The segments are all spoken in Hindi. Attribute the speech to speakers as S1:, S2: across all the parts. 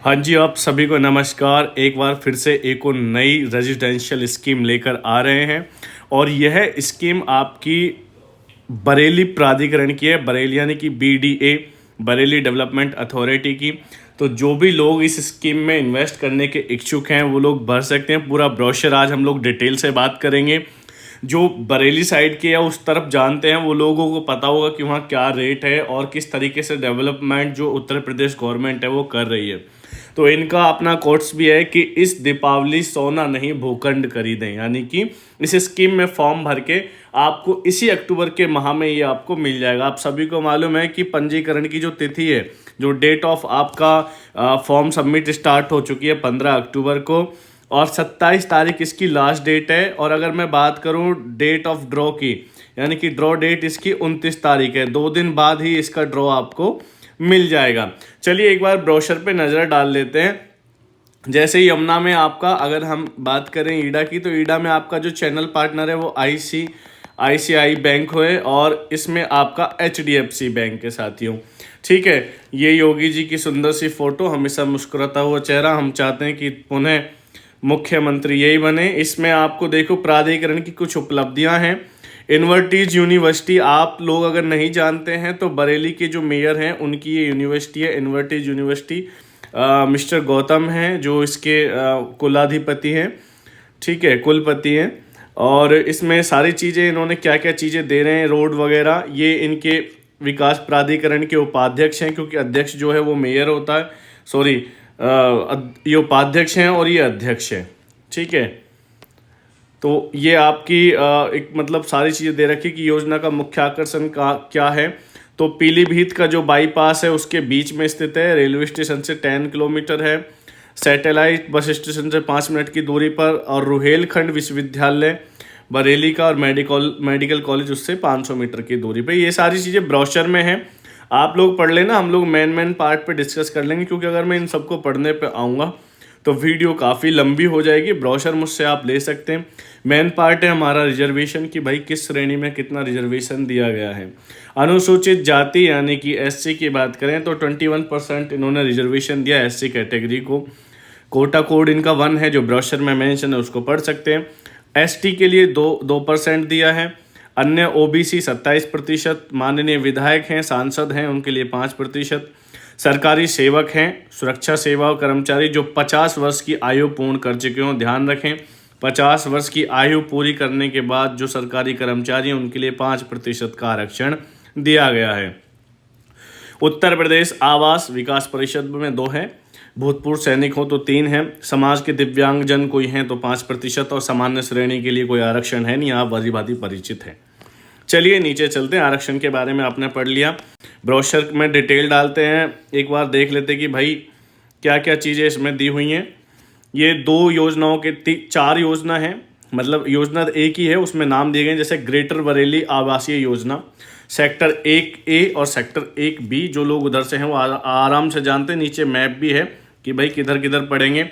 S1: हाँ जी, आप सभी को नमस्कार। एक बार फिर से एक और नई रेजिडेंशियल स्कीम लेकर आ रहे हैं और यह स्कीम आपकी बरेली प्राधिकरण की है। बरेली यानी कि BDA, बरेली डेवलपमेंट अथॉरिटी की। तो जो भी लोग इस स्कीम में इन्वेस्ट करने के इच्छुक हैं वो लोग भर सकते हैं। पूरा ब्रोशर आज हम लोग डिटेल से बात करेंगे। जो बरेली साइड के या उस तरफ जानते हैं वो लोगों को पता होगा कि वहाँ क्या रेट है और किस तरीके से डेवलपमेंट जो उत्तर प्रदेश गवर्नमेंट है वो कर रही है। तो इनका अपना कोट्स भी है कि इस दीपावली सोना नहीं भूखंड खरीदें, यानी कि इस स्कीम में फॉर्म भर के आपको इसी अक्टूबर के माह में ये आपको मिल जाएगा। आप सभी को मालूम है कि पंजीकरण की जो तिथि है, जो डेट ऑफ आपका फॉर्म सबमिट स्टार्ट हो चुकी है 15 अक्टूबर को और 27 तारीख इसकी लास्ट डेट है। और अगर मैं बात करूं डेट ऑफ ड्रॉ की, यानी कि ड्रॉ डेट इसकी 29 तारीख है। 2 दिन बाद ही इसका ड्रॉ आपको मिल जाएगा। चलिए एक बार ब्रोशर पे नज़र डाल लेते हैं। जैसे यमुना में आपका अगर हम बात करें ईडा की, तो ईडा में आपका जो चैनल पार्टनर है वो ICICI बैंक है और इसमें आपका HDFC बैंक के साथियों। ठीक है, ये योगी जी की सुंदर सी फोटो, हमेशा मुस्कुराता हुआ चेहरा। हम चाहते हैं कि पुनः मुख्यमंत्री यही बने। इसमें आपको देखो प्राधिकरण की कुछ उपलब्धियां हैं। इन्वर्टीज यूनिवर्सिटी, आप लोग अगर नहीं जानते हैं तो बरेली के जो मेयर हैं उनकी ये यूनिवर्सिटी है, इन्वर्टीज यूनिवर्सिटी। मिस्टर गौतम हैं जो इसके कुलाधिपति हैं, ठीक है, कुलपति हैं। और इसमें सारी चीज़ें इन्होंने क्या क्या चीज़ें दे रहे हैं, रोड वगैरह, ये इनके विकास प्राधिकरण के उपाध्यक्ष हैं, क्योंकि अध्यक्ष जो है वो मेयर होता है। सॉरी, ये उपाध्यक्ष हैं और ये अध्यक्ष हैं। ठीक है, तो ये आपकी एक मतलब सारी चीज़ें दे रखी कि योजना का मुख्य आकर्षण का क्या है। तो पीलीभीत का जो बाईपास है उसके बीच में स्थित है, रेलवे स्टेशन से 10 किलोमीटर है, सैटेलाइट बस स्टेशन से 5 मिनट की दूरी पर, और रुहेलखंड विश्वविद्यालय बरेली का और मेडिकल कॉलेज उससे 500 मीटर की दूरी पे। ये सारी चीज़ें ब्रोशर में हैं, आप लोग पढ़ लेना। हम लोग मेन पार्ट पे डिस्कस कर लेंगे, क्योंकि अगर मैं इन सबको पढ़ने पे आऊँगा तो वीडियो काफ़ी लंबी हो जाएगी। ब्रोशर मुझसे आप ले सकते हैं। मेन पार्ट है हमारा रिजर्वेशन की, भाई किस श्रेणी में कितना रिजर्वेशन दिया गया है। अनुसूचित जाति यानी कि SC की बात करें तो 21% इन्होंने रिजर्वेशन दिया SC कैटेगरी को। कोटा कोड इनका 1 है, जो ब्रोशर में मेंशन है उसको पढ़ सकते हैं। ST के लिए 2% दिया है। अन्य OBC 27%, माननीय विधायक हैं, सांसद हैं, उनके लिए 5%। सरकारी सेवक हैं, सुरक्षा सेवा कर्मचारी जो 50 वर्ष की आयु पूर्ण कर चुके हों, ध्यान रखें 50 वर्ष की आयु पूरी करने के बाद जो सरकारी कर्मचारी हैं उनके लिए 5% का आरक्षण दिया गया है। उत्तर प्रदेश आवास विकास परिषद में 2 हैं, भूतपूर्व सैनिक हो तो 3 हैं, समाज के दिव्यांगजन कोई हैं तो 5%, और सामान्य श्रेणी के लिए कोई आरक्षण है नहीं, आप भली भांति परिचित हैं। चलिए नीचे चलते हैं। आरक्षण के बारे में आपने पढ़ लिया, ब्रोशर में डिटेल डालते हैं, एक बार देख लेते हैं कि भाई क्या क्या चीज़ें इसमें दी हुई हैं। ये 2 योजनाओं के 4 योजना है, मतलब योजना एक ही है, उसमें नाम दिए गए, जैसे ग्रेटर बरेली आवासीय योजना, सेक्टर 1A और सेक्टर 1B। जो लोग उधर से हैं वो आराम से जानते हैं, नीचे मैप भी है कि भाई किधर किधर पड़ेंगे।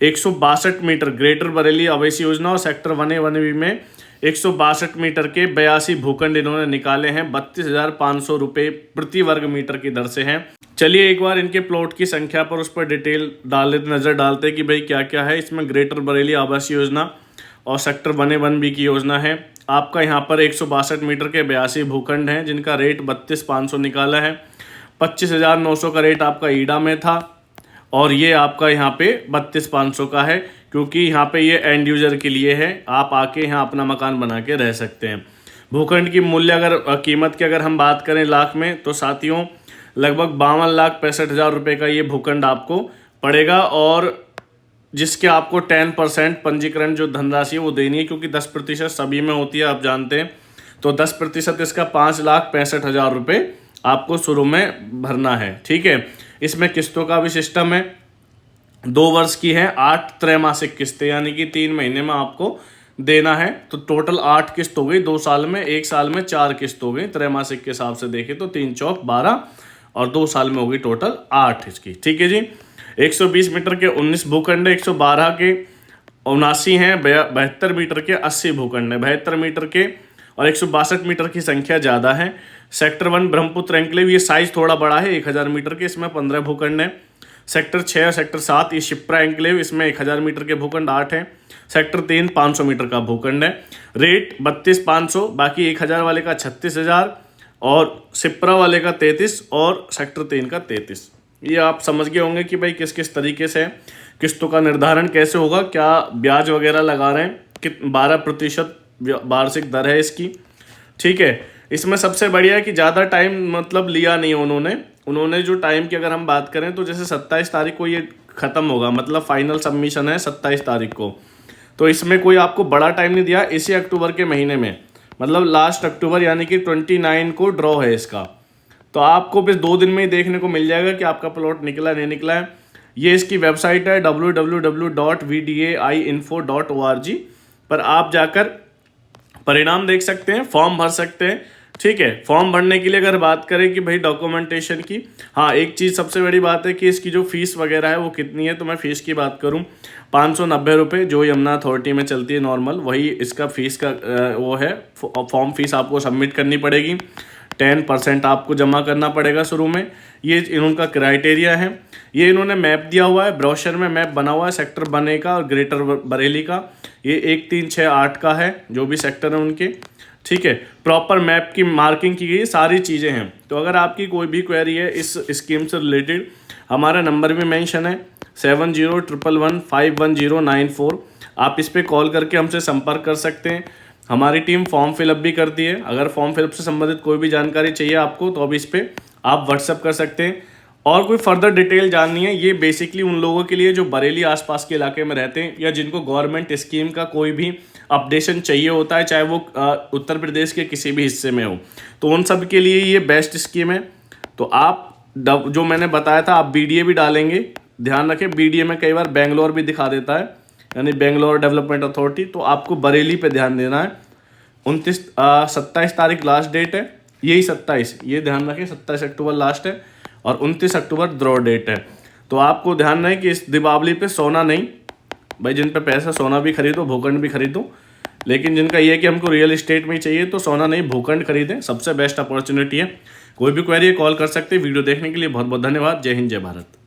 S1: 162 मीटर ग्रेटर बरेली आवासीय योजना और सेक्टर 1A 1B में 162 मीटर के 82 भूखंड इन्होंने निकाले हैं। 32,500 रुपये प्रति वर्ग मीटर की दर से हैं। चलिए एक बार इनके प्लॉट की संख्या पर उस पर डिटेल नज़र डालते हैं कि भाई क्या क्या है इसमें। ग्रेटर बरेली आवासीय योजना और सेक्टर 1A 1B की योजना है। आपका यहाँ पर 162 मीटर के 82 भूखंड हैं जिनका रेट 32,500 निकाला है। 25,900 का रेट आपका ईडा में था और ये आपका यहाँ पे 32,500 का है, क्योंकि यहाँ पे ये एंड यूजर के लिए है, आप आके यहाँ अपना मकान बना के रह सकते हैं। भूखंड की मूल्य कीमत की अगर हम बात करें लाख में, तो साथियों लगभग 52,65,000 रुपये का ये भूखंड आपको पड़ेगा, और जिसके आपको 10% पंजीकरण जो धनराशि है वो देनी है, क्योंकि 10% सभी में होती है, आप जानते हैं। तो 10% इसका 5,65,000 रुपये आपको शुरू में भरना है। ठीक है, इसमें किस्तों का भी सिस्टम है, 2 वर्ष की है, 8 त्रैमासिक किस्तें, यानी कि 3 महीने में आपको देना है। तो टोटल 8 किस्त हो गई 2 साल में, 1 साल में 4 किस्त हो गई। त्रैमासिक के हिसाब से देखें तो 3 चौक 12 और 2 साल में होगी टोटल 8 इसकी। ठीक है जी। 120 मीटर के 19 भूखंड है, 112 के 79 हैं, 72 मीटर के 80 भूखंड है, 72 मीटर के और 162 मीटर की संख्या ज़्यादा है। सेक्टर 1 ब्रह्मपुत्र एन्क्लेव, ये साइज़ थोड़ा बड़ा है, 1000 मीटर के, इसमें 15 भूखंड है। सेक्टर 6 और सेक्टर 7 ये शिप्रा एंक्लेव, इसमें 1000 मीटर के भूखंड 8 हैं। सेक्टर 3 500 मीटर का भूखंड है। रेट 32,500, बाकी 1000 वाले का 36,000 और शिप्रा वाले का 33 और सेक्टर 3 का 33। ये आप समझ गए होंगे कि भाई किस किस तरीके से किस्तों का निर्धारण कैसे होगा, क्या ब्याज वगैरह लगा रहे हैं, 12% वार्षिक दर है इसकी। ठीक है, इसमें सबसे बढ़िया है कि ज़्यादा टाइम मतलब लिया नहीं उन्होंने जो टाइम की अगर हम बात करें तो जैसे 27 तारीख को ये ख़त्म होगा, मतलब फाइनल सबमिशन है 27 तारीख को, तो इसमें कोई आपको बड़ा टाइम नहीं दिया। इसी अक्टूबर के महीने में, मतलब लास्ट अक्टूबर यानी कि 29 को ड्रॉ है इसका, तो आपको बस 2 दिन में ही देखने को मिल जाएगा कि आपका प्लॉट निकला नहीं निकला है। ये इसकी वेबसाइट है www.vdainfo.org पर आप जाकर परिणाम देख सकते हैं, फॉर्म भर सकते हैं। ठीक है, फॉर्म भरने के लिए अगर बात करें कि भाई डॉक्यूमेंटेशन की, हाँ एक चीज़ सबसे बड़ी बात है कि इसकी जो फीस वगैरह है वो कितनी है, तो मैं फ़ीस की बात करूँ 590 रुपये जो यमुना अथॉरिटी में चलती है नॉर्मल, वही इसका फीस का वो है। फॉर्म फीस आपको सबमिट करनी पड़ेगी, 10% आपको जमा करना पड़ेगा शुरू में। ये इनका क्राइटेरिया है, ये इन्होंने मैप दिया हुआ है, ब्रोशर में मैप बना हुआ है सेक्टर बने का और ग्रेटर बरेली का। ये 1, 3, 6, 8 का है जो भी सेक्टर है उनके। ठीक है, प्रॉपर मैप की मार्किंग की गई, सारी चीज़ें हैं। तो अगर आपकी कोई भी क्वेरी है इस स्कीम से रिलेटेड, हमारा नंबर भी मेंशन है 7011151094। आप इस पर कॉल करके हमसे संपर्क कर सकते हैं। हमारी टीम फॉर्म फिलअप भी करती है। अगर फॉर्म फिलअप से संबंधित कोई भी जानकारी चाहिए आपको तो अब इस पर आप व्हाट्सअप कर सकते हैं। और कोई फर्दर डिटेल जाननी है, ये बेसिकली उन लोगों के लिए जो बरेली आसपास के इलाके में रहते हैं या जिनको गवर्नमेंट स्कीम का कोई भी अपडेशन चाहिए होता है, चाहे वो उत्तर प्रदेश के किसी भी हिस्से में हो, तो उन सब के लिए ये बेस्ट स्कीम है। तो आप जो मैंने बताया था, आप BDA भी डालेंगे, ध्यान रखें BDA में कई बार बेंगलोर भी दिखा देता है, यानी बेंगलोर डेवलपमेंट अथॉरिटी, तो आपको बरेली पे ध्यान देना है। 27 तारीख लास्ट डेट है, यही 27, ये ध्यान रखें 27 अक्टूबर लास्ट है और 29 अक्टूबर ड्रॉ डेट है। तो आपको ध्यान रहे कि इस दीपावली पे सोना नहीं, भाई जिन पे पैसा सोना भी खरीदो, भूखंड भी खरीदो, लेकिन जिनका ये है कि हमको रियल एस्टेट में ही चाहिए तो सोना नहीं भूखंड खरीदें, सबसे बेस्ट अपॉर्चुनिटी है। कोई भी क्वेरी कॉल कर सकते हैं। वीडियो देखने के लिए बहुत बहुत धन्यवाद। जय हिंद, जय भारत।